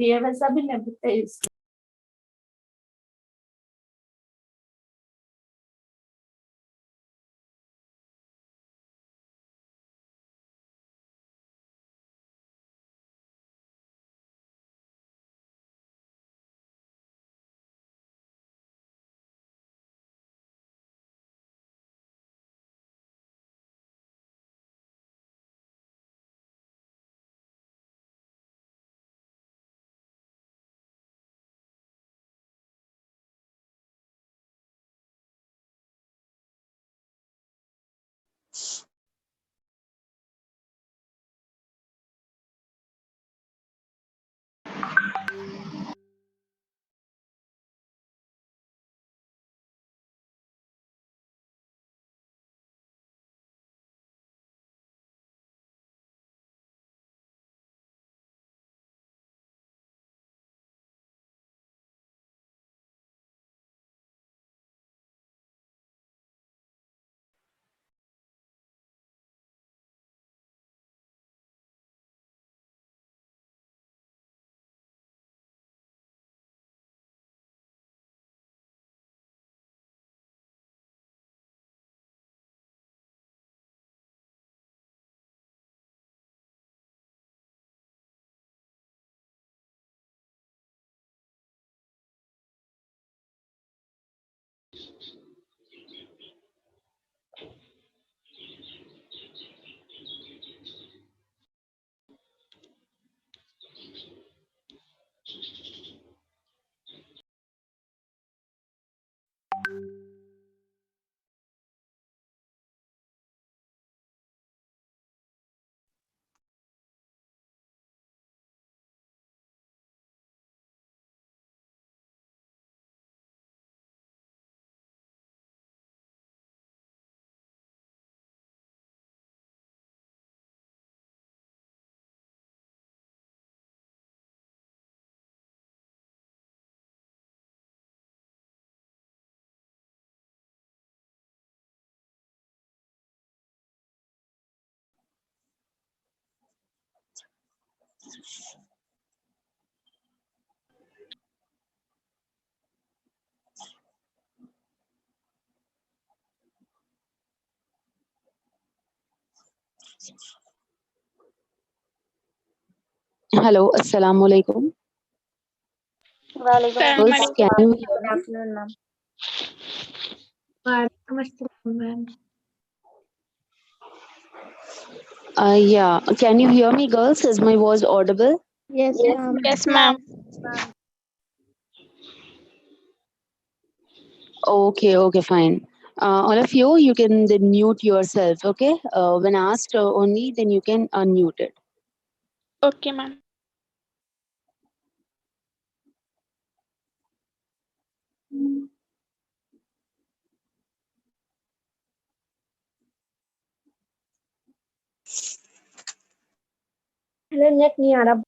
ये वैसा भी नहीं Hello, Assalamu alaikum. Girls, can you hear me? afternoon, ma'am. Yeah, can you hear me, girls? Is my voice audible? Yes, ma'am. Yes, ma'am. Okay, fine. All of you, you can then mute yourself, okay? When asked only, then you can unmute it. Okay, ma'am. Net नहीं आ रहा।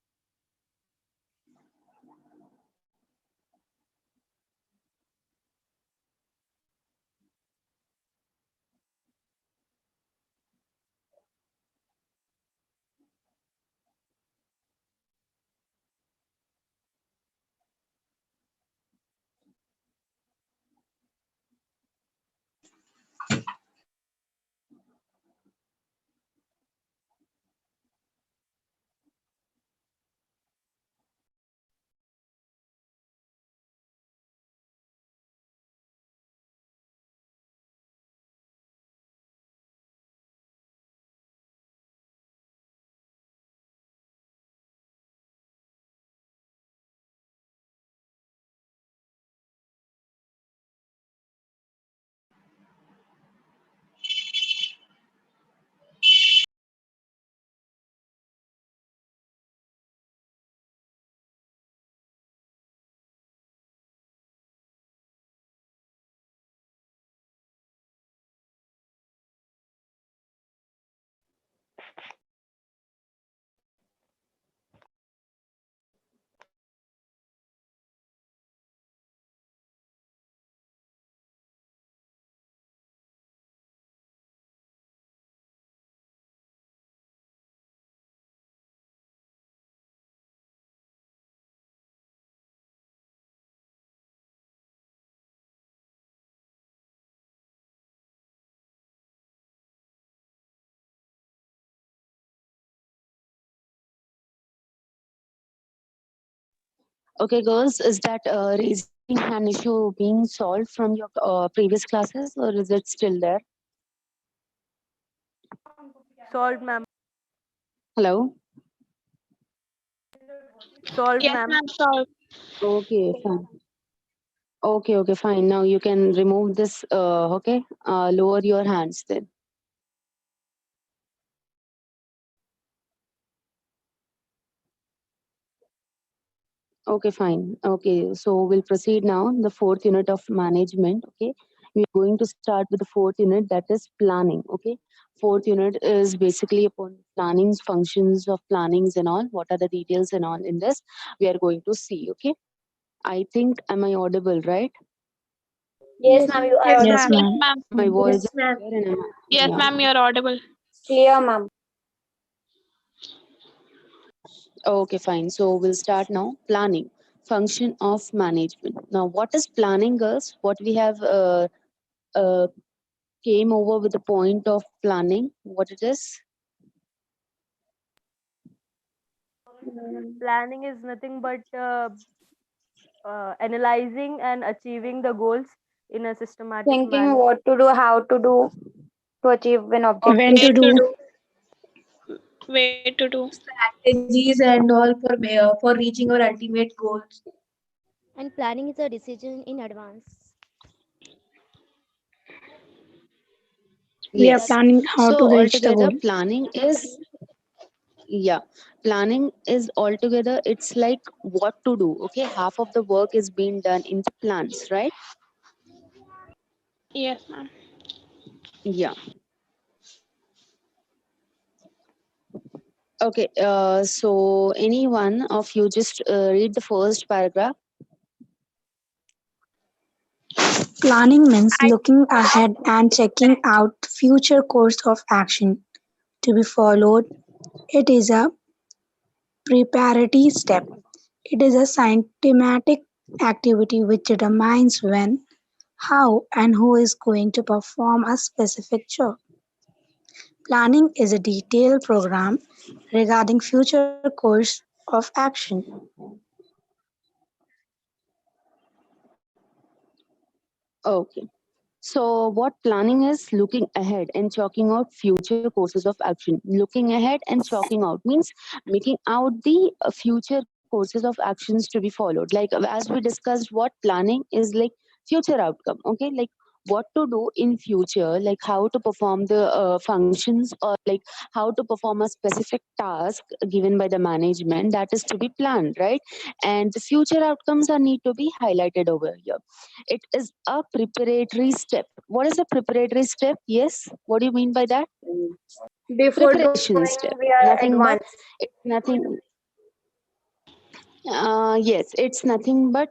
Okay, girls, is that raising hand issue being solved from your previous classes, or is it still there? Solved, ma'am. Hello? Solved, Yes, ma'am. ma'am. Solved. Okay, fine. Okay, fine. Now you can remove this, okay? Lower your hands then. Okay, fine. Okay, so we'll proceed now. The fourth unit of management, okay? We're going to start with the fourth unit, that is planning, okay? Fourth unit is basically upon plannings, functions of plannings and all. What are the details and all in this? We are going to see, okay? I think, am I audible, right? Yes, ma'am, you are Yes, audible. Yes, ma'am. Yes, ma'am. ma'am. My voice Yes, is ma'am. clear and Yes, yeah. ma'am. You're audible. Clear, ma'am. Okay, fine. So we'll start now. Planning, function of management. Now, what is planning, girls? What we have uh, came over with the point of planning. What it is? Planning is nothing but analyzing and achieving the goals in a systematic Thinking manner. what to do, how to do to achieve an objective. When to do Way to do. strategies and all for reaching our ultimate goals. And planning is a decision in advance. We are Yes. planning how So to reach the altogether, goal. planning is yeah. Planning is altogether. It's like what to do. Okay, half of the work is being done in the plans, right? Yes, ma'am. Yeah. Okay. So any one of you just read the first paragraph. Planning means I looking ahead and checking out future course of action to be followed. It is a preparatory step. It is a systematic activity which determines when, how, and who is going to perform a specific job. Planning is a detailed program regarding future course of action. Okay. So, what planning is looking ahead and chalking out future courses of action. Looking ahead and chalking out means making out the future courses of actions to be followed. Like as we discussed, what planning is like future outcome. Okay, like what to do in future, like how to perform the functions or like how to perform a specific task given by the management that is to be planned, right? And the future outcomes are need to be highlighted over here. It is a preparatory step. What is a preparatory step? Yes. What do you mean by that? Before Preparation doing, step. we are Nothing but advanced. it's nothing. Yes, it's nothing but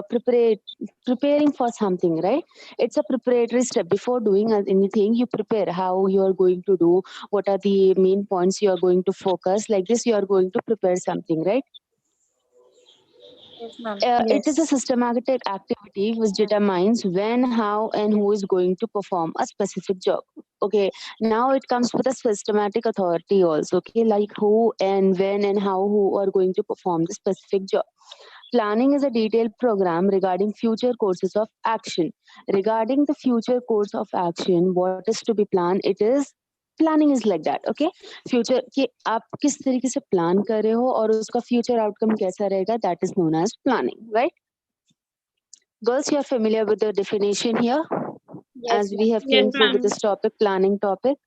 preparing for something, right? It's a preparatory step. Before doing anything, you prepare how you are going to do, what are the main points you are going to focus. Like this, you are going to prepare something, right? Yes, ma'am. It is a Yes. systematic activity which determines when, how, and who is going to perform a specific job. Okay, now it comes with a systematic authority also. Okay, like who and when and how who are going to perform the specific job. Planning is a detailed program regarding future courses of action. Regarding the future course of action, what is to be planned? It is planning is like that. Okay, future कि आप किस तरीके से plan कर रहे हो और उसका फ्यूचर आउटकम कैसा रहेगा, that is known as planning, right? Girls, you are familiar with the definition here Yes, as we have yes, came through with ma'am. this topic, planning topic.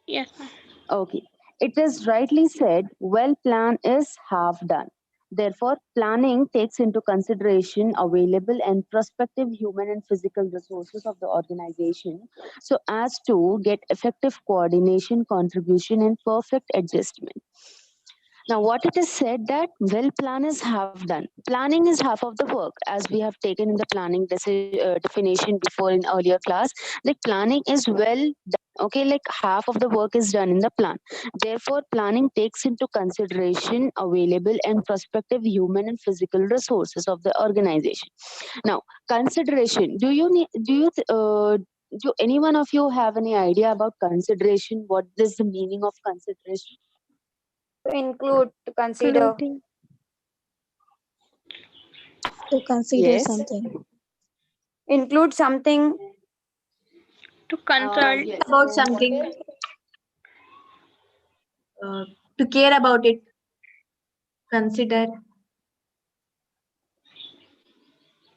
Yes, ma'am. Okay. It is rightly said, well plan is half done. Therefore, planning takes into consideration available and prospective human and physical resources of the organization so as to get effective coordination, contribution, and perfect adjustment. Now, what it is said that well plan is half done. Planning is half of the work, as we have taken in the planning definition before in earlier class. Like planning is well done. Okay, like half of the work is done in the plan. Therefore, planning takes into consideration available and prospective human and physical resources of the organization. Now, consideration. Do any one of you have any idea about consideration? What is the meaning of consideration? to include, to consider. Including To consider Yes. something. Include something To consult. Yes. About something, to care about it, consider.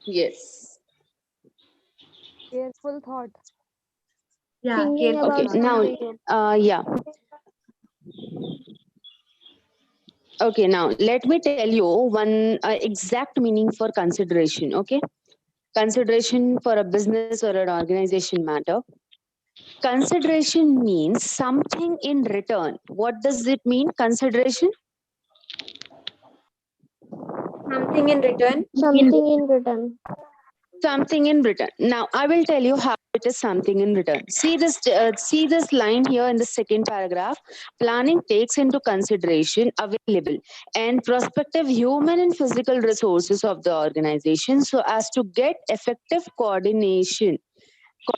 Yes. Careful thought. Yeah, Thinking careful Okay. about thought. Now, something. yeah. Okay. Now, let me tell you one exact meaning for consideration. Okay. Consideration for a business or an organization matter. Consideration means something in return. What does it mean? Consideration? something in return. Something in return. Something in return. Now I will tell you how it is something in return. See this line here in the second paragraph. Planning takes into consideration available and prospective human and physical resources of the organization so as to get effective coordination,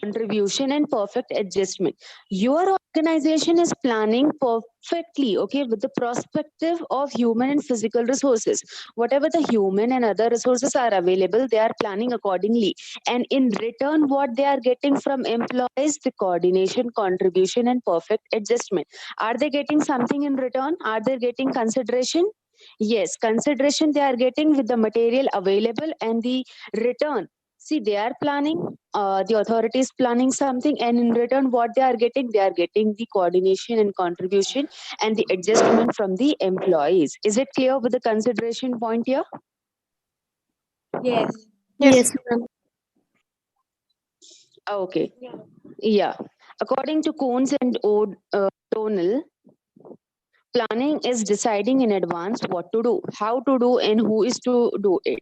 contribution and perfect adjustment. Your organization is planning perfectly, okay, with the perspective of human and physical resources. Whatever the human and other resources are available, they are planning accordingly. And in return, what they are getting from employees, the coordination, contribution, and perfect adjustment. Are they getting something in return? Are they getting consideration? Yes, consideration they are getting with the material available and the return. See, they are planning, the authority is planning something, and in return, what they are getting the coordination and contribution and the adjustment from the employees. Is it clear with the consideration point here? Yes. Yes, ma'am. Okay. Yeah. According to Coons and O'Donnell, planning is deciding in advance what to do, how to do, and who is to do it.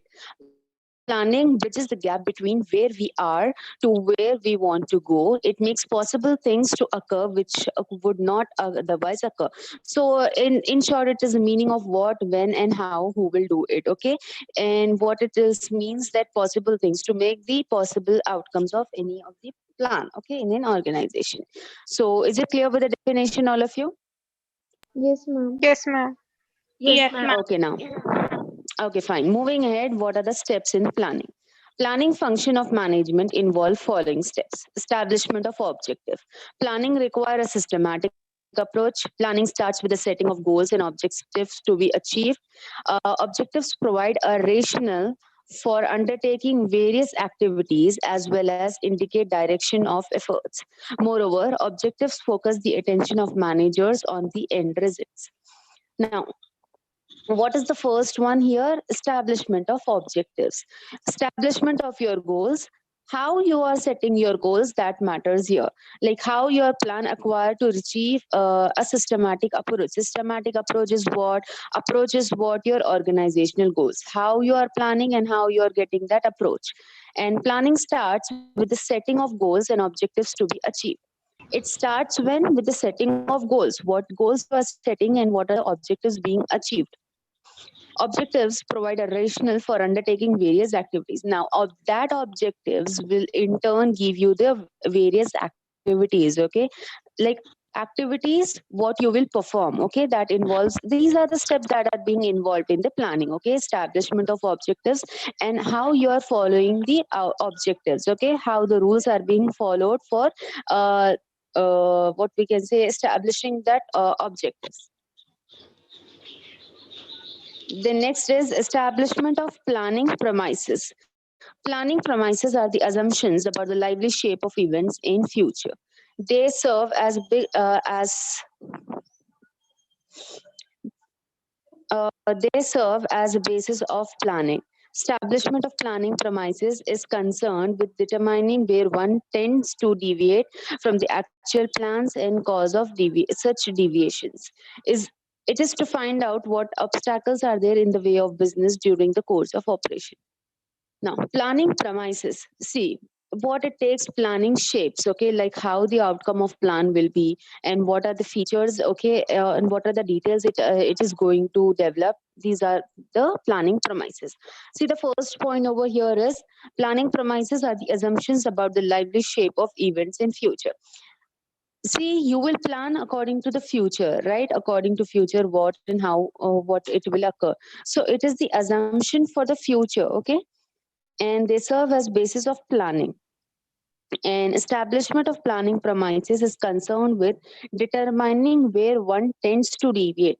Planning bridges the gap between where we are to where we want to go. It makes possible things to occur which would not otherwise occur. So, in short, it is the meaning of what, when, and how, who will do it. Okay, and what it is means that possible things to make the possible outcomes of any of the plan. Okay, in an organization. So, is it clear with the definition, all of you? Yes, ma'am. Yes, ma'am. Yes, Yes, ma'am. ma'am. Okay, now. Okay, fine. Moving ahead, what are the steps in planning? Planning function of management involve following steps. Establishment of objective. Planning require a systematic approach. Planning starts with the setting of goals and objectives to be achieved. Objectives provide a rationale for undertaking various activities as well as indicate direction of efforts. Moreover, objectives focus the attention of managers on the end results. Now, what is the first one here? Establishment of objectives, establishment of your goals. How you are setting your goals, that matters here. Like how your plan acquire to achieve a systematic approach. Systematic approach is what your organizational goals, how you are planning and how you are getting that approach. And planning starts with the setting of goals and objectives to be achieved. It starts when with the setting of goals, what goals you are setting and what are the objectives being achieved. Objectives provide a rationale for undertaking various activities. Now, that objectives will in turn give you the various activities, okay? Like activities, what you will perform, okay? That involves, these are the steps that are being involved in the planning, okay? Establishment of objectives and how you are following the objectives, okay? How the rules are being followed for what we can say establishing that objectives. The next is establishment of planning premises. Planning premises are the assumptions about the lively shape of events in future. They serve as they serve as a basis of planning. Establishment of planning premises is concerned with determining where one tends to deviate from the actual plans and cause of such deviations. Is it is to find out what obstacles are there in the way of business during the course of operation. Now, planning premises. See, what it takes planning shapes, okay, like how the outcome of plan will be and what are the features, okay, and what are the details it is going to develop. These are the planning premises. See, the first point over here is planning premises are the assumptions about the lively shape of events in future. See, you will plan according to the future, right? According to future what and how what it will occur. So it is the assumption for the future, okay? and they serve as basis of planning. And establishment of planning premises is concerned with determining where one tends to deviate.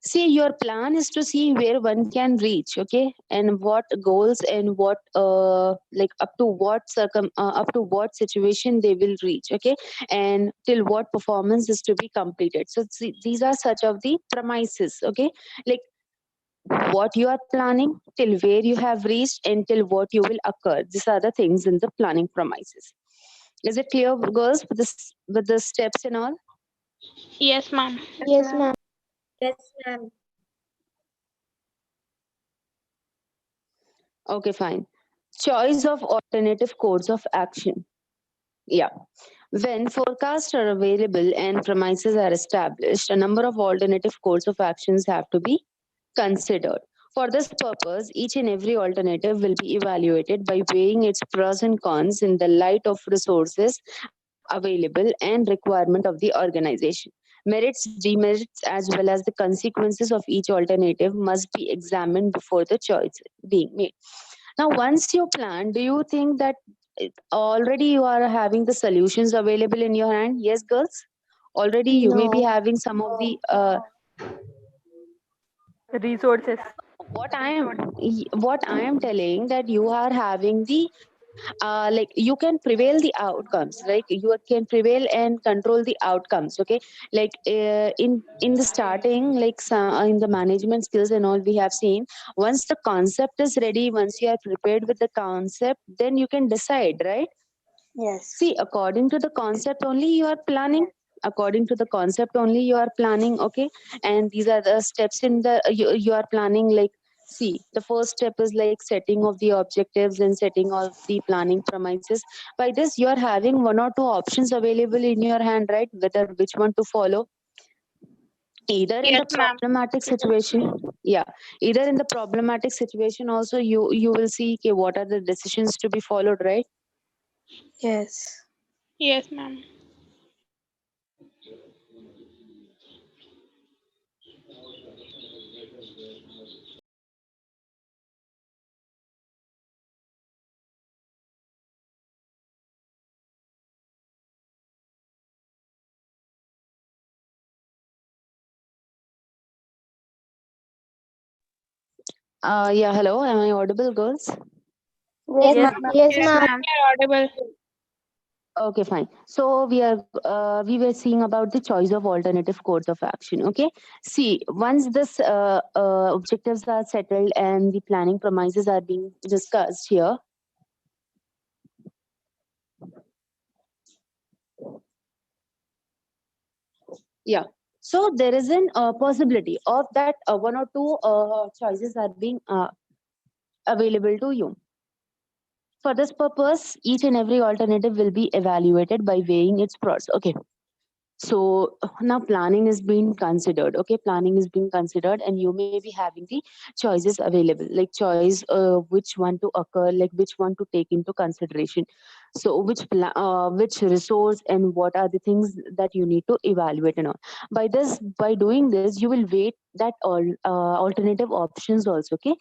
See, your plan is to see where one can reach, okay, and what goals and what like up to what situation they will reach, okay, and till what performance is to be completed. So see, these are such of the premises, okay, like what you are planning, till where you have reached, and till what you will occur. These are the things in the planning premises. Is it clear, girls, with this with the steps and all? Yes, ma'am. Yes, ma'am. Yes, ma'am. Okay, fine. Choice of alternative course of action. Yeah. When forecasts are available and premises are established, a number of alternative course of actions have to be considered. For this purpose, each and every alternative will be evaluated by weighing its pros and cons in the light of resources available and requirement of the organization. Merits, demerits, as well as the consequences of each alternative must be examined before the choice being made. Now, once you plan, do you think that already you are having the solutions available in your hand? Yes, girls? Already you may be No. having some of the Resources. what I am telling, that you are having the like you can prevail the outcomes, like you can prevail and control the outcomes, okay, like in the starting, like in the management skills and all we have seen, once the concept is ready, once you are prepared with the concept, then you can decide, right? Yes. See, according to the concept only you are planning, according to the concept only you are planning, okay, and these are the steps in the you are planning, like, see, the first step is like setting of the objectives and setting of the planning premises. By this you are having one or two options available in your hand, right, whether which one to follow. Either in Yes, the ma'am. problematic situation, yeah, either in the problematic situation also you will see, okay, what are the decisions to be followed, right? Yes. Yes, ma'am. Yeah, hello, am I audible, girls? Yes, Yes, ma'am. ma'am. Yes, Yes, ma'am. ma'am. You're audible. Okay, fine. So we were seeing about the choice of alternative course of action. Okay. See, once this objectives are settled and the planning premises are being discussed here. Yeah. So there is an possibility of that one or two choices are being available to you. For this purpose, each and every alternative will be evaluated by weighing its pros. Okay. So now planning is being considered, okay, planning is being considered, and you may be having the choices available, like choice which one to occur, like which one to take into consideration. So which resource and what are the things that you need to evaluate and all. By doing this you will weight that all alternative options also, okay,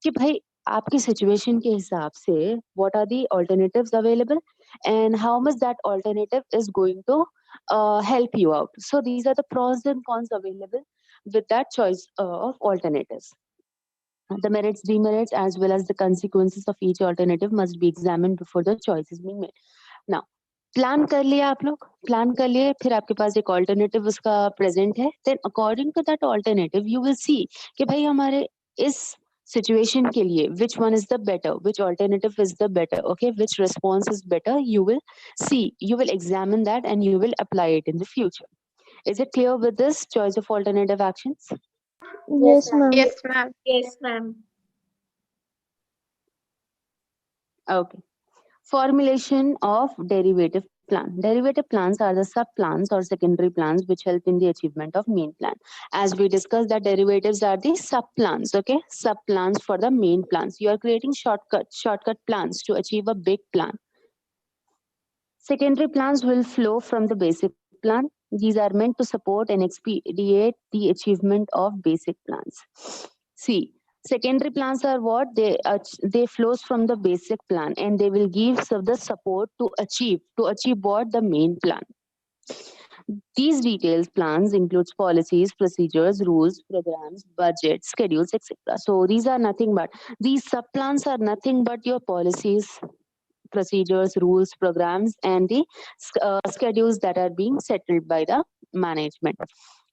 कि भाई आपकी situation के हिसाब से what are the alternatives available and how much that alternative is going to help you out. So these are the pros and cons available with that choice of alternatives. The merits, demerits, as well as the consequences of each alternative must be examined before the choice is being made. Now, plan कर लिया आप लोग, plan कर लिए, फिर आपके पास एक alternative उसका प्रेजेंट है, then according to that alternative you will see कि भाई हमारे इस सिचुएशन के लिए which one is the better, which alternative is the better, okay, which response is better, you will see, you will examine that and you will apply it in the future. Is it clear with this choice of alternative actions? Yes, ma'am. Yes, ma'am. Yes, ma'am. Okay. Formulation of derivative plan. Derivative plans are the sub plans or secondary plans which help in the achievement of main plan. As we discussed, that derivatives are the sub plans, okay, sub plans for the main plans. You are creating shortcut plans to achieve a big plan. Secondary plans will flow from the basic plan. These are meant to support and expedite the achievement of basic plans. See, Secondary plans are what they flows from the basic plan, and they will give the support to achieve what the main plan. These detailed plans includes policies, procedures, rules, programs, budgets, schedules, etc. So these are nothing but these sub plans are nothing but your policies, procedures, rules, programs, and the schedules that are being settled by the management.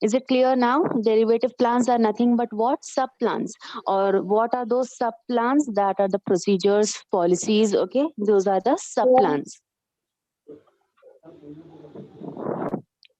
Is it clear now? Derivative plans are nothing but what? Sub plans. Or what are those sub plans? That are the procedures, policies, okay? Those are the sub plans.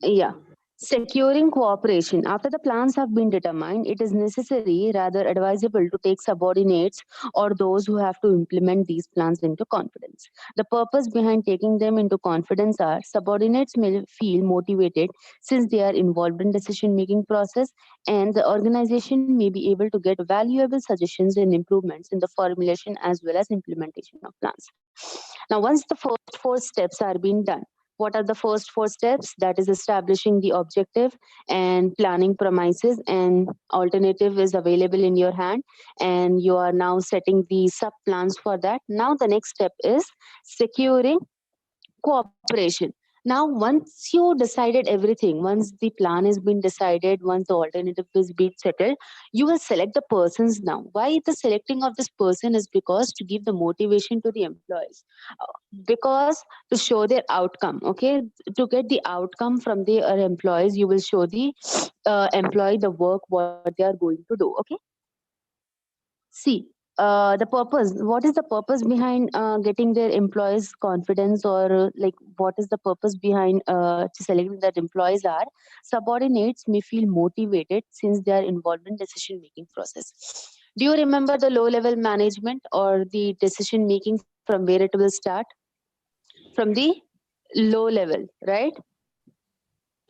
Yeah. Securing cooperation. After the plans have been determined, it is necessary, rather advisable, to take subordinates or those who have to implement these plans into confidence. The purpose behind taking them into confidence are subordinates may feel motivated since they are involved in decision-making process, and the organization may be able to get valuable suggestions and improvements in the formulation as well as implementation of plans. Now, once the first four steps are being done, what are the first four steps? That is establishing the objective and planning premises, and alternative is available in your hand, and you are now setting the sub plans for that. Now the next step is securing cooperation. Now, once you decided everything, once the plan has been decided, once the alternative is being settled, you will select the persons now. Why the selecting of this person is because to give the motivation to the employees, because to show their outcome, okay? To get the outcome from the employees, you will show the employee the work what they are going to do, okay? See, the purpose, what is the purpose behind getting their employees confidence, or like what is the purpose behind selecting that employees are subordinates may feel motivated since they are involved in decision making process. Do you remember the low level management or the decision making, from where it will start? From the low level, right?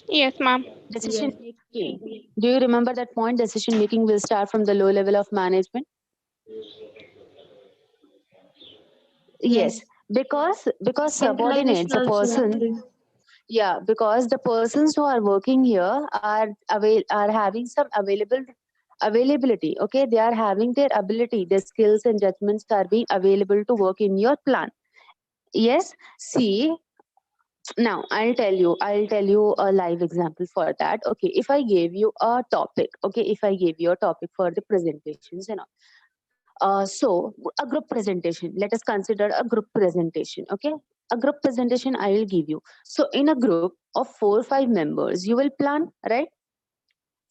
Yes, ma'am. Decision making, do you remember that point? Decision making will start from the low level of management. Yes, because subordinates, the person, yeah, because the persons who are working here are having some availability. Okay, they are having their ability, their skills and judgments are being available to work in your plan. Yes, see, now I'll tell you a live example for that. Okay, if I gave you a topic, okay, if I gave you a topic for the presentations and all. So a group presentation, let us consider a group presentation, okay? A group presentation I will give you. So in a group of 4 or 5 members, you will plan, right?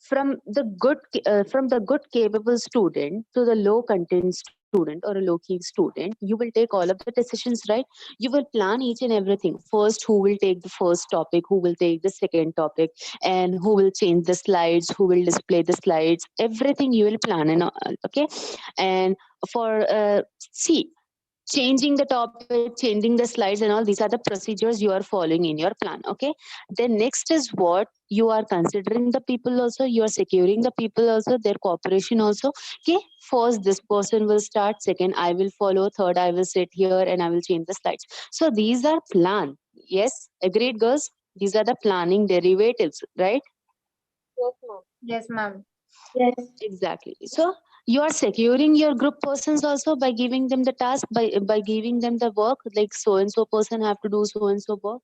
From the good capable student to the low content student or a low key student, you will take all of the decisions, right? You will plan each and everything. First, who will take the first topic, who will take the second topic, and who will change the slides, who will display the slides, everything you will plan and all, okay? And for see, changing the topic, changing the slides and all, these are the procedures you are following in your plan, okay? Then next is what you are considering the people also, you are securing the people also, their cooperation also, okay? First this person will start, second I will follow, third I will sit here and I will change the slides. So these are plan. Yes, agreed girls? These are the planning derivatives, right? Yes, ma'am. Exactly. So you are securing your group persons also by giving them the task, by giving them the work, like so and so person have to do so and so work.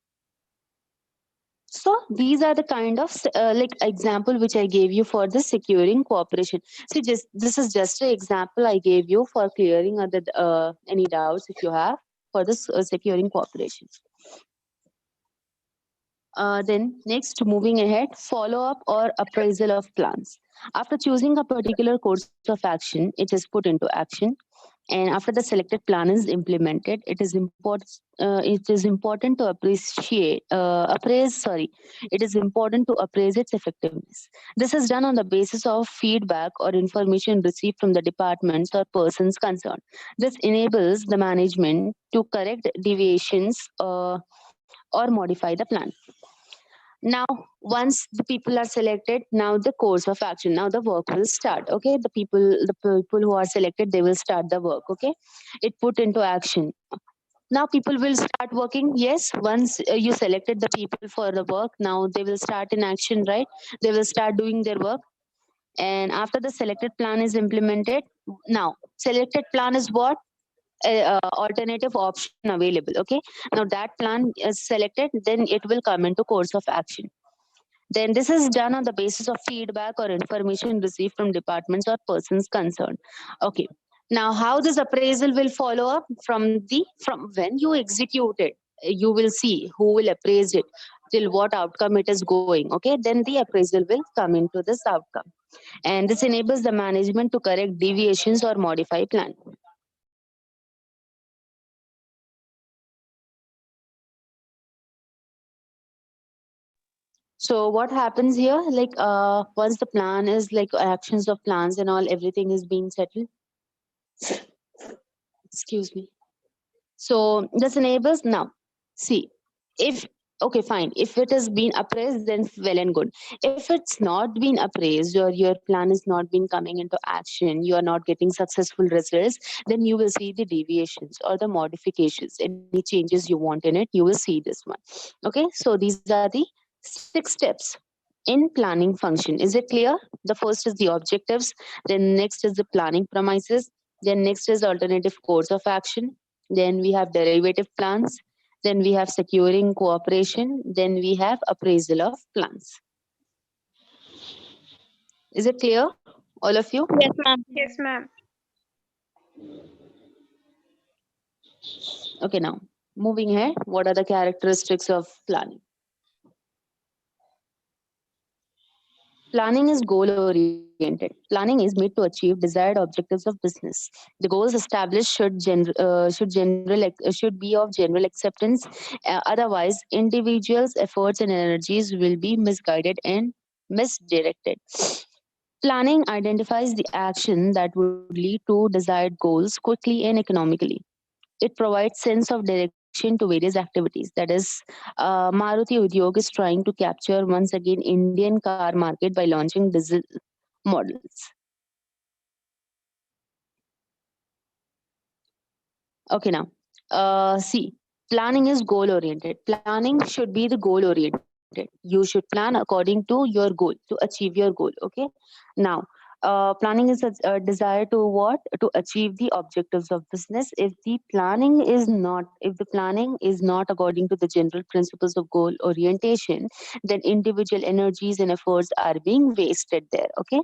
So these are the kind of like example which I gave you for the securing cooperation. See, this is just an example I gave you for clearing other any doubts if you have for this securing cooperation. Then next, moving ahead, follow-up or appraisal of plans. After choosing a particular course of action, it is put into action. And after the selected plan is implemented, it is important to it is important to appraise its effectiveness. This is done on the basis of feedback or information received from the departments or persons concerned. This enables the management to correct deviations or modify the plan. Now, once the people are selected, now the course of action, now the work will start. Okay, the people who are selected, they will start the work. Okay, it put into action. Now people will start working. Yes, once you selected the people for the work, now they will start in action, right? They will start doing their work. And after the selected plan is implemented, now selected plan is what? Alternative option available. Okay, now that plan is selected, then it will come into course of action. Then this is done on the basis of feedback or information received from departments or persons concerned. Okay, now how this appraisal will follow up from when you execute it, you will see who will appraise it, till what outcome it is going. Okay, then the appraisal will come into this outcome, and this enables the management to correct deviations or modify plan. So what happens here, like once the plan is like actions of plans and all, everything is being settled. Excuse me. So this enables now. See, if okay, fine. If it has been appraised, then well and good. If it's not been appraised or your plan is not been coming into action, you are not getting successful results, then you will see the deviations or the modifications, any changes you want in it, you will see this one. Okay, so these are the 6 steps in planning function. Is it clear? The first is the objectives, then next is the planning premises, then next is alternative course of action, then we have derivative plans, then we have securing cooperation, then we have appraisal of plans. Is it clear, all of you? Yes, ma'am. Yes, ma'am. Okay, now moving ahead, what are the characteristics of planning? Planning is goal oriented. Planning is made to achieve desired objectives of business. The goals established should be of general acceptance. Otherwise, individuals' efforts and energies will be misguided and misdirected. Planning identifies the action that would lead to desired goals quickly and economically. It provides sense of direction to various activities. That is, Maruti Udyog is trying to capture once again Indian car market by launching diesel models. Okay, now see, planning is goal oriented. Planning should be the goal oriented. You should plan according to your goal to achieve your goal. Okay, now planning is a desire to what? To achieve the objectives of business. If the planning is not according to the general principles of goal orientation, then individual energies and efforts are being wasted there. Okay,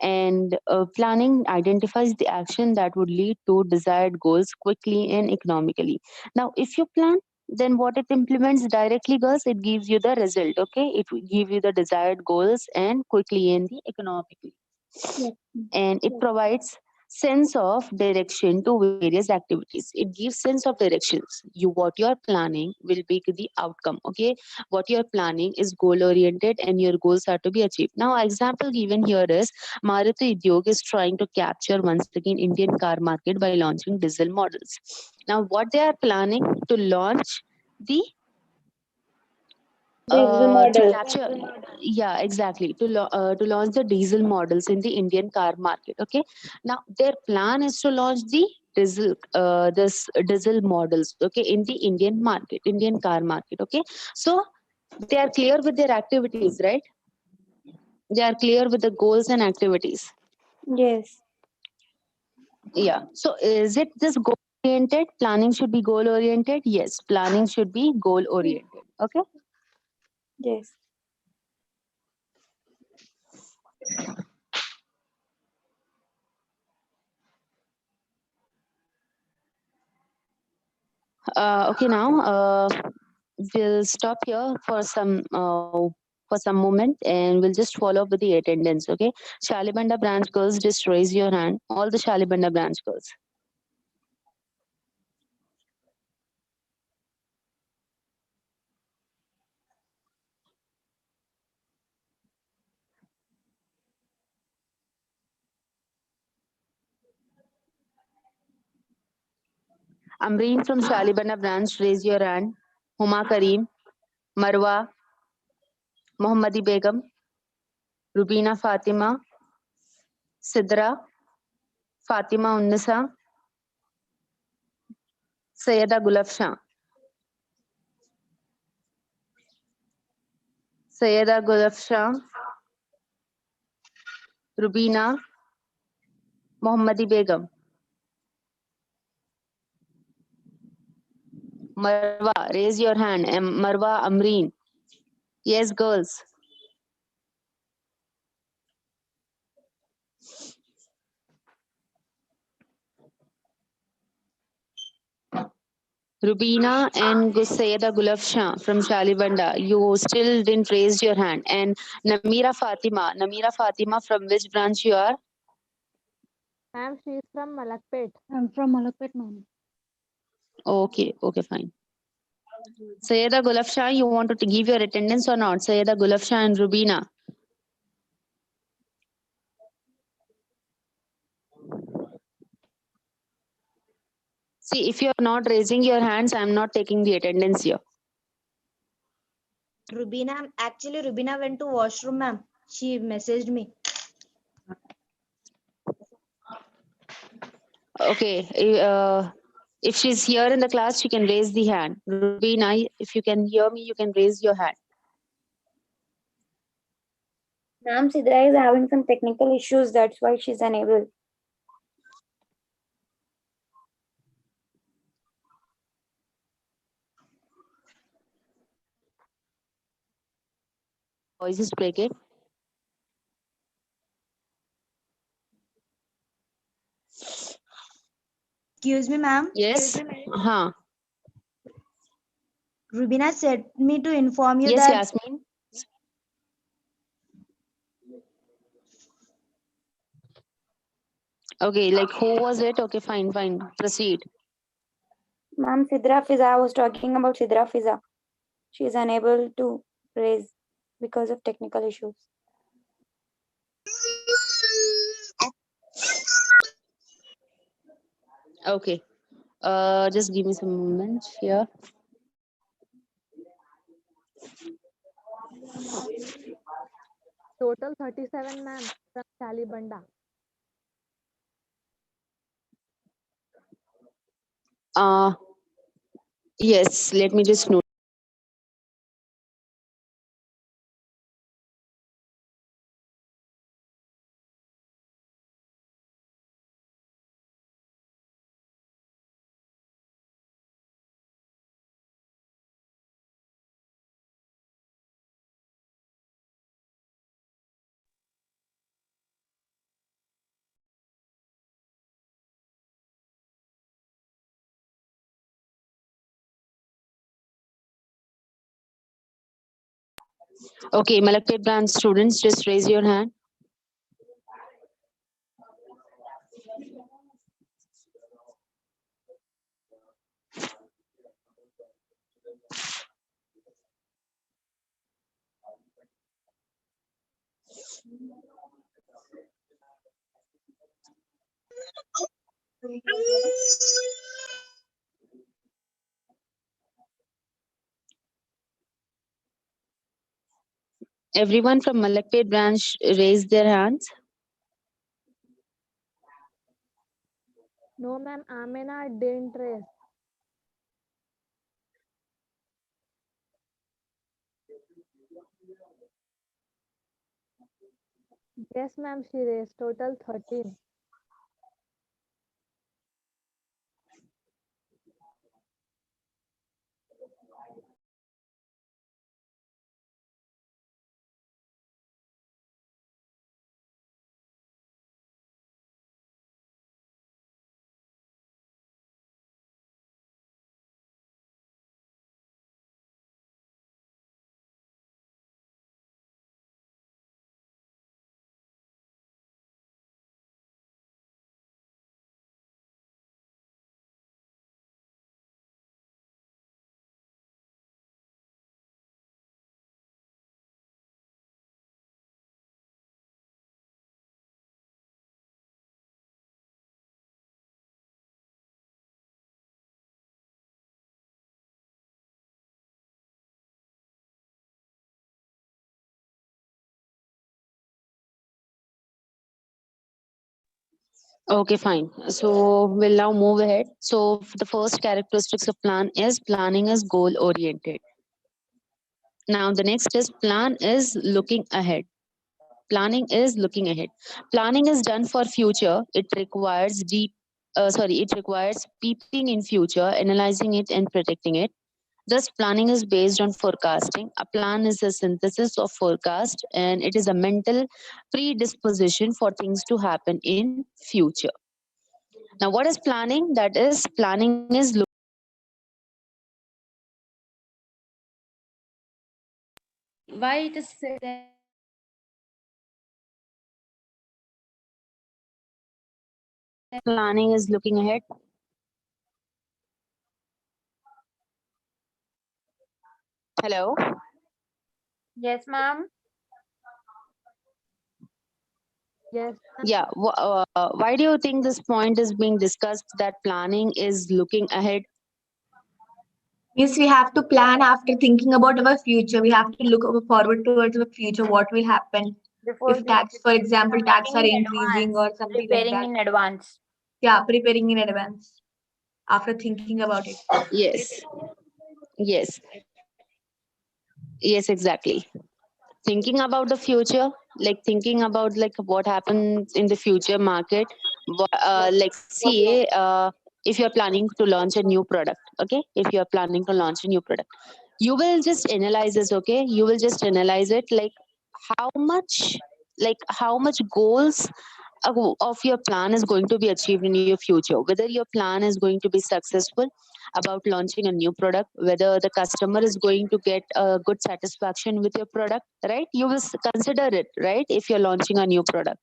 and planning identifies the action that would lead to desired goals quickly and economically. Now if you plan, then what it implements directly, girls, it gives you the result. Okay, it will give you the desired goals and quickly and the economically. Yes. And it provides sense of direction to various activities. It gives sense of directions. You what you are planning will be the outcome. Okay, what you are planning is goal oriented and your goals are to be achieved. Now example given here is Maruti Udyog is trying to capture once again Indian car market by launching diesel models. Now what they are planning to launch the to capture, yeah, exactly, to launch the diesel models in the Indian car market. Okay, now their plan is to launch the diesel models, okay, in the Indian market, Indian car market. Okay, so they are clear with their activities, right? They are clear with the goals and activities. Yes. Yeah, so is it this goal oriented? Planning should be goal oriented. Yes, planning should be goal oriented. Okay. Yes. Okay, now we'll stop here for some moment, and we'll just follow up with the attendance. Okay, Shalibanda branch girls, just raise your hand. All the Shalibanda branch girls. Amreen from Shalibanda branch, raise your hand. Huma Kareem, Marwa, Mohammadi Begum, Rubina Fatima, Sidra, Fatima Unnisa, Sayyida Gulafsha, Sayyida Gulafsha, Rubina, Mohammadi Begum. Marwa, raise your hand. Marwa Amreen. Yes, girls. Rubina and Sayeda Gulafsha from Shalibanda, you still didn't raise your hand. And Namira Fatima, from which branch you are? Ma'am, she is from Malakpet. I'm from Malakpet, ma'am. Okay, fine. Sayeda Gulafsha, you want to give your attendance or not? Sayeda Gulafsha and Rubina. See, if you are not raising your hands, I am not taking the attendance here. Rubina, actually Rubina went to washroom, ma'am. She messaged me. Okay, if she's here in the class, she can raise the hand. Rubina, if you can hear me, you can raise your hand. Ma'am, Sidra is having some technical issues. That's why she's unable. Voice is breaking. Excuse me, ma'am. Yes. Huh. Rubina said me to inform you Yes, that Yasmin. Okay, like who was it? Okay, fine. Proceed. Ma'am, Sidra Fiza, I was talking about Sidra Fiza. She is unable to raise because of technical issues. Okay. Just give me some moment here. Total 37, ma'am, from Shalibanda. Yes, let me just note. Okay, Malakpet branch students, just raise your hand. Everyone from Malakpet branch raise their hands. No, ma'am, Amena didn't raise. Yes, ma'am, she raised. Total 13. Okay, fine. So we'll now move ahead. So the first characteristics of planning is goal oriented. Now the next is plan is looking ahead. Planning is looking ahead. Planning is done for future. It requires peeping in future, analyzing it, and predicting it. Thus, planning is based on forecasting. A plan is a synthesis of forecast, and it is a mental predisposition for things to happen in future. Now, what is planning? That is, planning is Why it is said that planning is looking ahead. Hello. yes, ma'am. Yes. Yeah. Why do you think this point is being discussed? That planning is looking ahead. Yes, we have to plan after thinking about our future. We have to look forward towards our future, what will happen Before if tax, for example, tax are in increasing or advance, something like preparing that. in advance. Yeah, preparing in advance after thinking about it. Yes. Yes. Yes. Exactly. Thinking about the future, like thinking about like what happens in the future market. Like see, if you're planning to launch a new product, okay, if you're planning to launch a new product, you will just analyze this, okay, you will just analyze it, like how much goals of your plan is going to be achieved in your future, whether your plan is going to be successful about launching a new product, whether the customer is going to get a good satisfaction with your product, right? You will consider it, right? If you're launching a new product,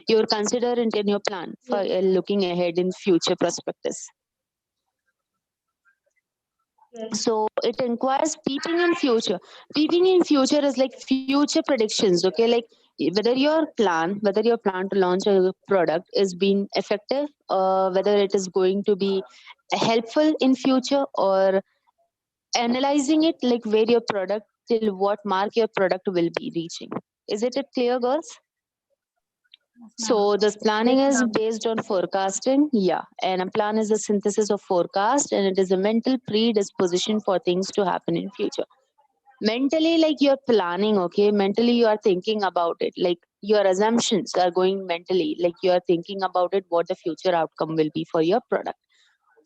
you will consider it in your plan for looking ahead in future prospectus. So it requires peeping in future. Peeping in future is like future predictions, okay, like whether your plan to launch a product is being effective, whether it is going to be helpful in future, or analyzing it, like where your product, till what mark your product will be reaching. Is it clear, girls? So this planning is based on forecasting, yeah, and a plan is a synthesis of forecast, and it is a mental predisposition for things to happen in future. Mentally, like you're planning, okay, mentally you are thinking about it, like your assumptions are going mentally, like you are thinking about it, what the future outcome will be for your product.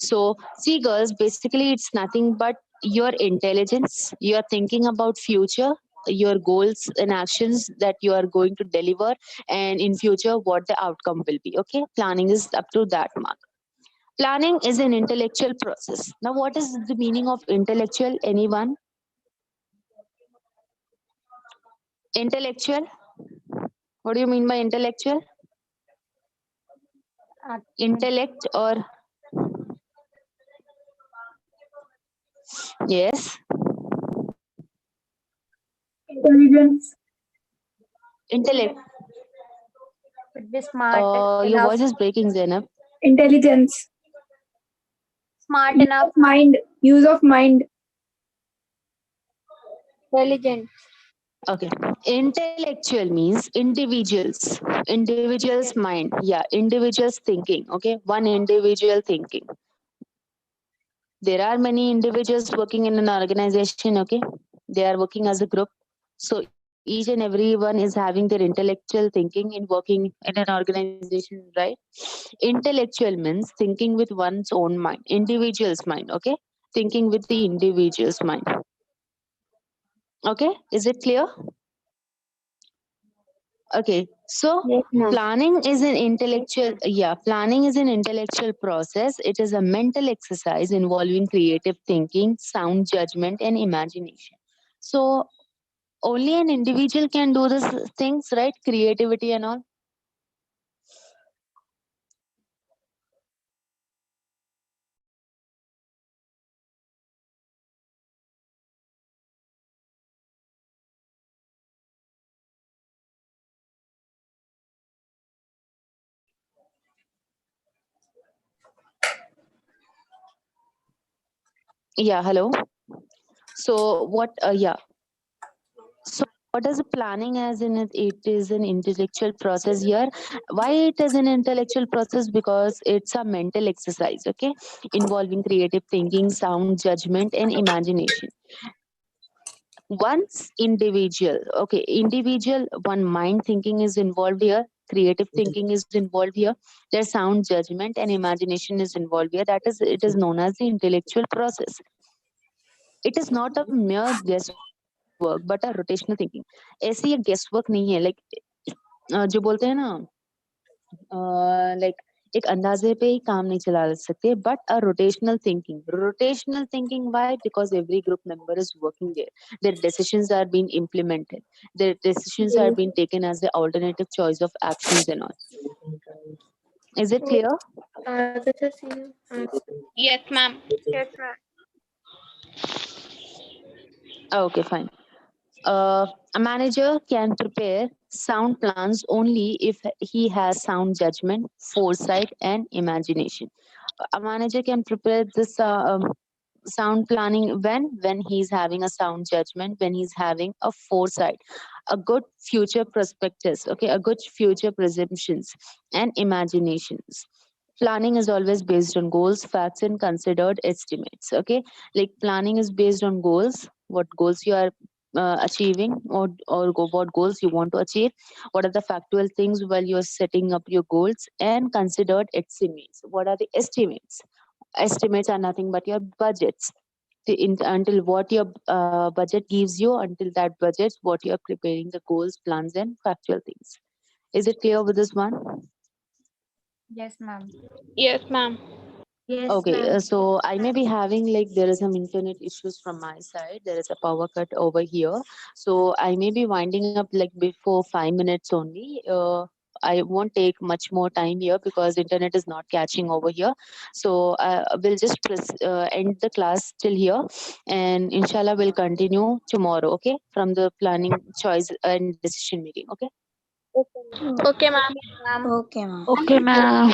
So see, girls, basically it's nothing but your intelligence. You are thinking about future, your goals and actions that you are going to deliver, and in future what the outcome will be, okay. Planning is up to that mark. Planning is an intellectual process. Now, what is the meaning of intellectual? Anyone? Intellectual? What do you mean by intellectual? Intellect or yes? Intelligence. Intellect. Could be smart Your enough. voice is breaking, Zainab. Intelligence. Smart enough. Mind. Use of mind. Intelligent. Okay. Intellectual means individuals. Individuals' mind. Yeah, individuals thinking. Okay. One individual thinking. There are many individuals working in an organization, okay. They are working as a group. So each and everyone is having their intellectual thinking in working in an organization, right? Intellectual means thinking with one's own mind, individual's mind, okay. Thinking with the individual's mind. Okay, is it clear? Okay, so planning is an intellectual, yeah, planning is an intellectual process. It is a mental exercise involving creative thinking, sound judgment, and imagination. So only an individual can do these things, right? Creativity and all. Yeah, hello. So what? Yeah. So what is planning as in it? It is an intellectual process here. Why it is an intellectual process? Because it's a mental exercise, okay, involving creative thinking, sound judgment, and imagination. Once individual, okay, individual, one mind thinking is involved here, creative thinking is involved here, their sound judgment and imagination is involved here. That is, it is known as the intellectual process. It is not a mere guesswork but a rotational thinking. ऐसे ये guesswork नहीं है, like जो बोलते हैं ना, like एक अंदाजे पे ही काम नहीं चला सकते, but a rotational thinking. Rotational thinking, why? Because every group member is working there, their decisions are being implemented, their decisions are being taken as the alternative choice of actions and all. Is it clear? Yes, ma'am. Yes, ma'am. Okay, fine. A manager can prepare sound plans only if he has sound judgment, foresight, and imagination. A manager can prepare this sound planning when he's having a sound judgment, when he's having a foresight, a good future prospectus, okay, a good future presumptions and imaginations. Planning is always based on goals, facts, and considered estimates. Okay, like planning is based on goals, what goals you are achieving, or what goals you want to achieve, what are the factual things while you're setting up your goals, and considered estimates. What are the estimates? Estimates are nothing but your budgets. Until what your budget gives you, until that budget, what you're preparing the goals, plans, and factual things. Is it clear with this one? Yes, ma'am. Yes, ma'am. Yes, Okay, ma'am. so I may be having, like, there is some internet issues from my side. There is a power cut over here. So I may be winding up like before 5 minutes only. I won't take much more time here because internet is not catching over here. So we'll just end the class till here, and inshallah we'll continue tomorrow. Okay, from the planning, choice, and decision making. Okay. Okay, ma'am. Okay, ma'am. Okay, ma'am. Okay, ma'am.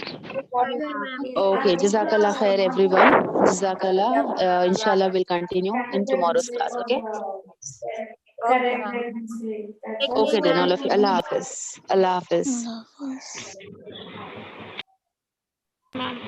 Okay, Jazakallah khair, everyone. Jazakallah. Inshallah, we'll continue in tomorrow's class. Okay. Okay, ma'am. Okay, then all of you. Allah Hafiz. Allah Hafiz. Allah Hafiz. Ma'am.